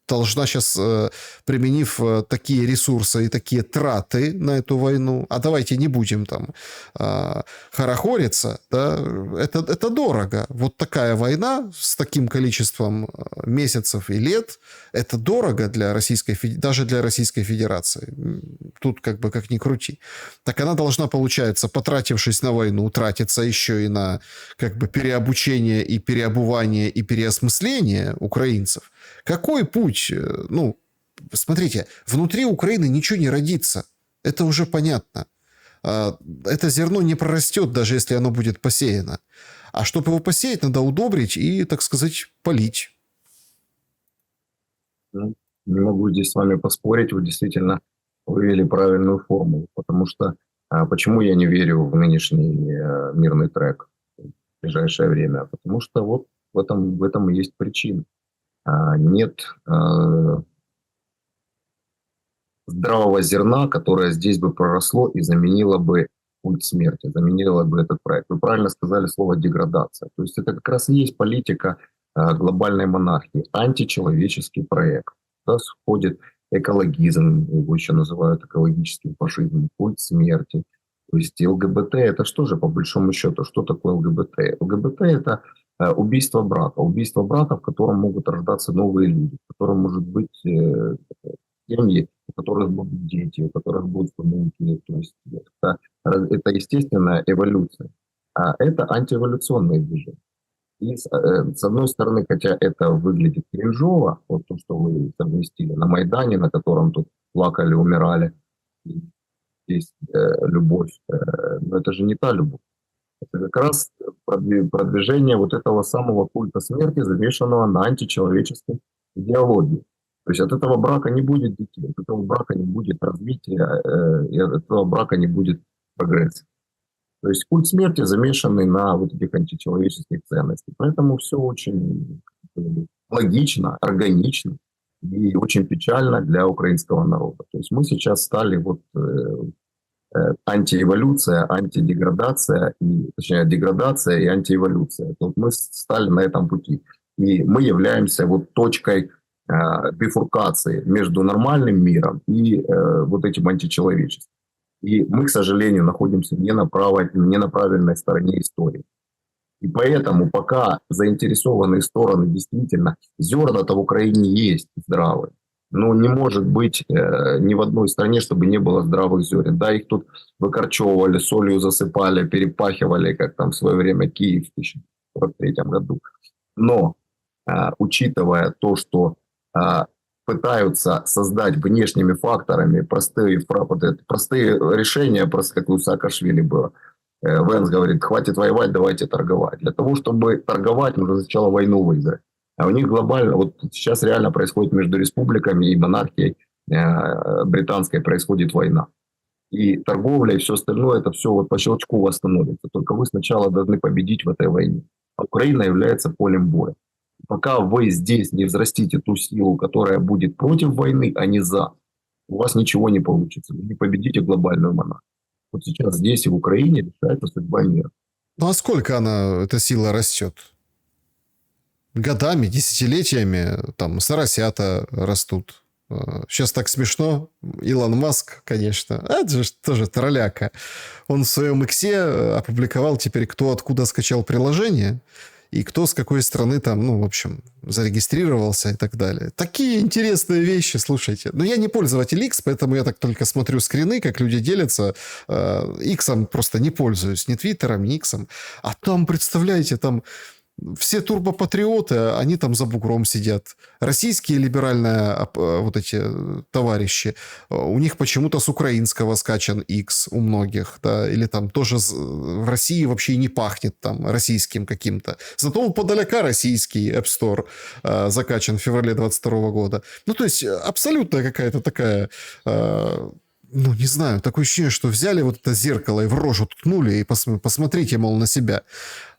должна сейчас, применив такие ресурсы и такие траты на эту войну, а давайте не будем там хорохориться, да, это дорого. Вот такая война с таким количеством месяцев и лет, это дорого для даже для Российской Федерации. Тут как ни крути. Так она должна, получается, потратившись на войну, тратиться еще и на переобучение и переобувание и переосмысление украинцев. Какой путь? Смотрите, внутри Украины ничего не родится. Это уже понятно. Это зерно не прорастет, даже если оно будет посеяно. А чтобы его посеять, надо удобрить и, так сказать, полить. Не могу здесь с вами поспорить. Вы действительно вывели правильную формулу. Потому что почему я не верю в нынешний мирный трек в ближайшее время? Потому что вот в этом и есть причина. Нет здравого зерна, которое здесь бы проросло и заменило бы культ смерти, заменило бы этот проект. Вы правильно сказали слово «деградация». То есть это как раз и есть политика глобальной монархии, античеловеческий проект. Туда входит экологизм, его еще называют экологическим фашизмом, культ смерти, То есть ЛГБТ это что же по большому счету? Что такое ЛГБТ? ЛГБТ это убийство брака. Убийство брака, в котором могут рождаться новые люди, в котором может быть семьи, у которых будут дети, у которых будут внуки. То есть это естественная эволюция. А это антиэволюционные движения. И с одной стороны, хотя это выглядит кринжово, вот то, что вы совместили на Майдане, на котором тут плакали, умирали, и есть любовь, но это же не та любовь. Это как раз продвижение вот этого самого культа смерти, замешанного на античеловеческой идеологии. То есть от этого брака не будет детей, от этого брака не будет развития, и от этого брака не будет прогресса. То есть культ смерти замешанный на вот этих античеловеческих ценностях. Поэтому все очень логично, органично и очень печально для украинского народа. То есть мы сейчас стали вот антиэволюция, антидеградация, точнее деградация и антиэволюция. Вот мы стали на этом пути. И мы являемся вот точкой бифуркации между нормальным миром и вот этим античеловечеством. И мы, к сожалению, находимся не на правильной стороне истории. И поэтому пока заинтересованные стороны действительно, зерна-то в Украине есть здравые, но не может быть ни в одной стране, чтобы не было здравых зерен. Да, их тут выкорчевывали, солью засыпали, перепахивали, как там в свое время Киев в 1943 году. Но учитывая то, что пытаются создать внешними факторами простые решения, просто как у Саакашвили было. Венс говорит, хватит воевать, давайте торговать. Для того, чтобы торговать, нужно сначала войну выиграть. А у них глобально, вот сейчас реально происходит между республиками и монархией британской происходит война. И торговля, и все остальное, это все вот по щелчку восстановится. Только вы сначала должны победить в этой войне. А Украина является полем боя. Пока вы здесь не взрастите ту силу, которая будет против войны, а не за, у вас ничего не получится. Вы не победите глобальную монархию. Вот сейчас здесь и в Украине решается судьба мира. Ну а сколько эта сила растет? Годами, десятилетиями там соросята растут. Сейчас так смешно. Илон Маск, конечно, это же тоже тролляка. Он в своем иксе опубликовал теперь, кто откуда скачал приложение и кто с какой страны там, ну, в общем, зарегистрировался и так далее. Такие интересные вещи, слушайте. Но я не пользователь X, поэтому я так только смотрю скрины, как люди делятся. Иксом просто не пользуюсь, ни Твиттером, ни Иксом. А там, представляете, там все турбопатриоты, они там за бугром сидят. Российские либеральные вот эти товарищи, у них почему-то с украинского скачан X у многих, да, или там тоже в России вообще не пахнет там российским каким-то. Зато у подаляка российский App Store закачан в феврале 22 года. Ну, то есть абсолютно какая-то такая... Ну, не знаю, такое ощущение, что взяли вот это зеркало и в рожу ткнули, и посмотрите, мол, на себя.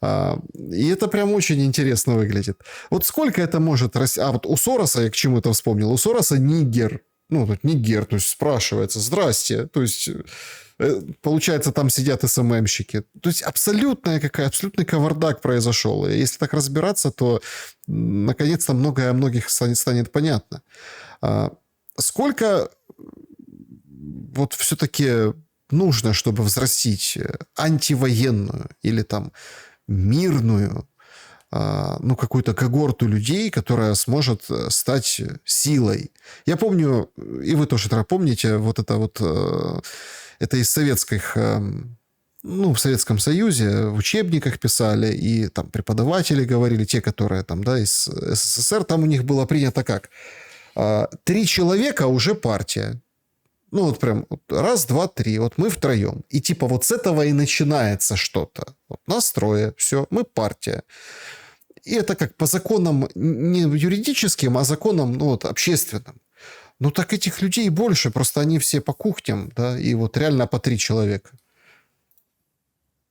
И это прям очень интересно выглядит. Вот сколько это может расти? А вот у Сороса, я к чему это вспомнил, у Сороса нигер. Ну, тут нигер, то есть спрашивается, здрасте. То есть, получается, там сидят СММщики. То есть, абсолютный кавардак произошел. И если так разбираться, то, наконец-то, многое о многих станет понятно. Сколько... вот все-таки нужно, чтобы взрастить антивоенную или там мирную, ну, какую-то когорту людей, которая сможет стать силой. Я помню, и вы тоже помните, вот это вот, это из советских, ну, в Советском Союзе в учебниках писали, и там преподаватели говорили, те, которые там, да, из СССР, там у них было принято как? 3 человека уже партия. Ну, вот прям раз, два, три. Вот мы втроем. И типа вот с этого и начинается что-то. Вот нас трое. Все, мы партия. И это как по законам не юридическим, а законам, ну, вот, общественным. Ну, так этих людей больше. Просто они все по кухням, да, и вот реально по 3 человека.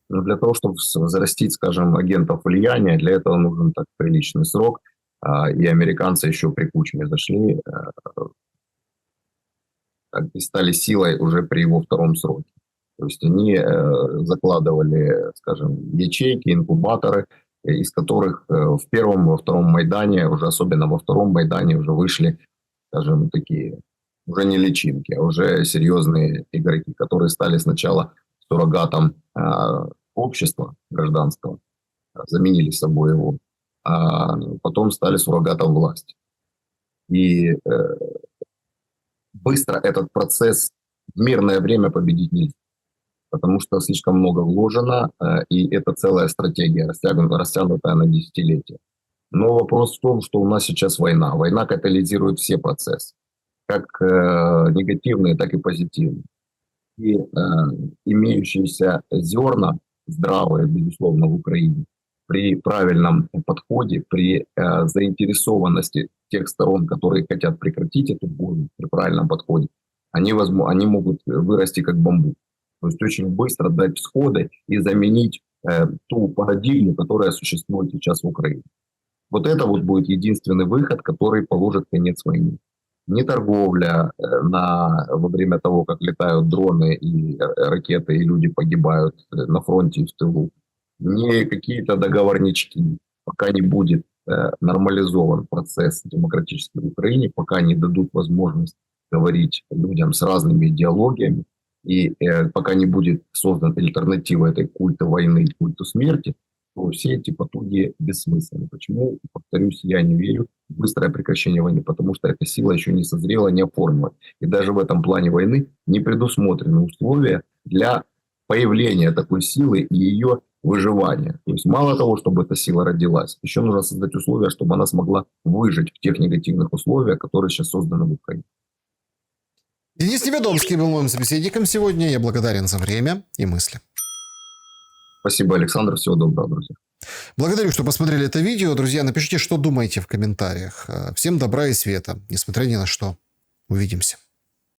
Но для того, чтобы взрастить, скажем, агентов влияния, для этого нужен так приличный срок. И американцы еще при Кучме зашли и стали силой уже при его втором сроке. То есть они закладывали, скажем, ячейки, инкубаторы, из которых в первом, во втором Майдане, уже особенно во втором Майдане уже вышли, скажем, такие уже не личинки, а уже серьезные игроки, которые стали сначала суррогатом общества гражданского, заменили собой его, а потом стали суррогатом власти. И быстро этот процесс в мирное время победить нельзя, потому что слишком много вложено, и это целая стратегия, растянутая на десятилетия. Но вопрос в том, что у нас сейчас война. Война катализирует все процессы, как негативные, так и позитивные. И имеющиеся зерна, здравые, безусловно, в Украине, при правильном подходе, при заинтересованности тех сторон, которые хотят прекратить эту войну, при правильном подходе, они могут вырасти как бамбук. То есть очень быстро дать всходы и заменить ту парадигму, которая существует сейчас в Украине. Вот это вот будет единственный выход, который положит конец войне. Не торговля во время того, как летают дроны и ракеты, и люди погибают на фронте и в тылу. Не какие-то договорнички. Пока не будет нормализован процесс демократический в Украине, пока не дадут возможность говорить людям с разными идеологиями, и пока не будет создана альтернатива этой культу войны, культу смерти, то все эти потуги бессмысленны. Почему, повторюсь, я не верю в быстрое прекращение войны? Потому что эта сила еще не созрела, не оформилась. И даже в этом плане войны не предусмотрены условия для появления такой силы и ее выживания. То есть мало того, чтобы эта сила родилась, еще нужно создать условия, чтобы она смогла выжить в тех негативных условиях, которые сейчас созданы в Украине. Денис Неведомский был моим собеседником сегодня. Я благодарен за время и мысли. Спасибо, Александр. Всего доброго, друзья. Благодарю, что посмотрели это видео. Друзья, напишите, что думаете в комментариях. Всем добра и света, несмотря ни на что. Увидимся.